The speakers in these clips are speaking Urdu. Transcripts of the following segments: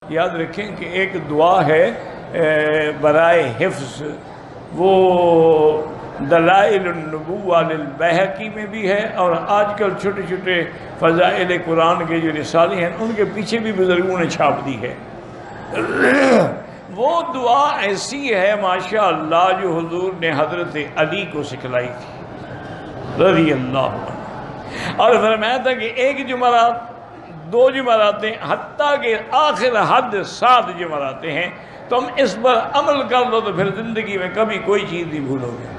یاد رکھیں کہ ایک دعا ہے برائے حفظ، وہ دلائل النبوہ للبیہقی میں بھی ہے، اور آج کل چھوٹے چھوٹے فضائل قرآن کے جو رسالے ہیں ان کے پیچھے بھی بزرگوں نے چھاپ دی ہے۔ وہ دعا ایسی ہے ماشاءاللہ جو حضور نے حضرت علی کو سکھلائی تھی رضی اللہ عنہ، اور فرمایا تھا کہ ایک جمعرات، دو جمعراتیں، حتیٰ کہ آخر حد 7 جمعراتیں ہیں، تم اس پر عمل کر لو تو پھر زندگی میں کبھی کوئی چیز نہیں بھولو گے۔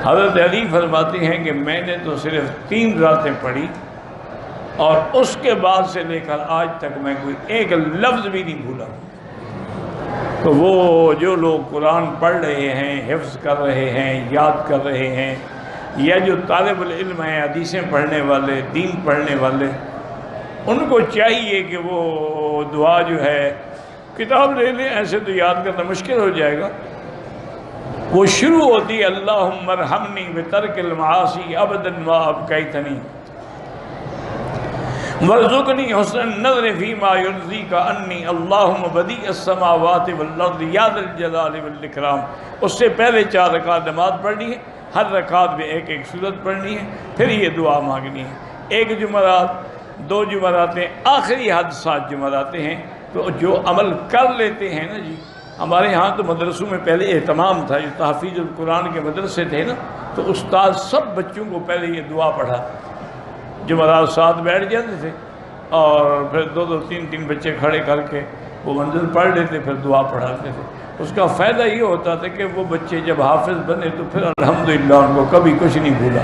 حضرت علی فرماتے ہیں کہ میں نے تو صرف 3 راتیں پڑھی، اور اس کے بعد سے لے کر آج تک میں کوئی ایک لفظ بھی نہیں بھولا۔ تو وہ جو لوگ قرآن پڑھ رہے ہیں، حفظ کر رہے ہیں، یاد کر رہے ہیں، یا جو طالب العلم ہیں، حدیثیں پڑھنے والے، دین پڑھنے والے، ان کو چاہیے کہ وہ دعا جو ہے کتاب لے لیں، ایسے تو یاد کرنا مشکل ہو جائے گا۔ وہ شروع ہوتی ہے اللہم ارحمنی بترک المعاصی ابدا ما ابقیتنی وارزقنی حسن النظر فیما یرضیک عنی اللہم بدیع السماوات والارض یا ذا الجلال والاکرام۔ اس سے پہلے 4 رکعت نماز پڑھنی ہے، ہر رکعت میں ایک ایک سورت پڑھنی ہے، پھر یہ دعا مانگنی ہے۔ 1 جمعرات، 2 جمعراتیں، آخری حد 7 جمعراتیں ہیں۔ تو جو عمل کر لیتے ہیں نا جی، ہمارے ہاں تو مدرسوں میں پہلے اہتمام تھا، جو تحفیظ القرآن کے مدرسے تھے نا، تو استاد سب بچوں کو پہلے یہ دعا پڑھا، جمعرات 7 بیٹھ جاتے تھے، اور پھر 2 3 بچے کھڑے کر کے وہ منزل پڑھ لیتے، پھر دعا پڑھاتے تھے۔ اس کا فائدہ یہ ہوتا تھا کہ وہ بچے جب حافظ بنے تو پھر الحمدللہ ان کو کبھی کچھ نہیں بھولا۔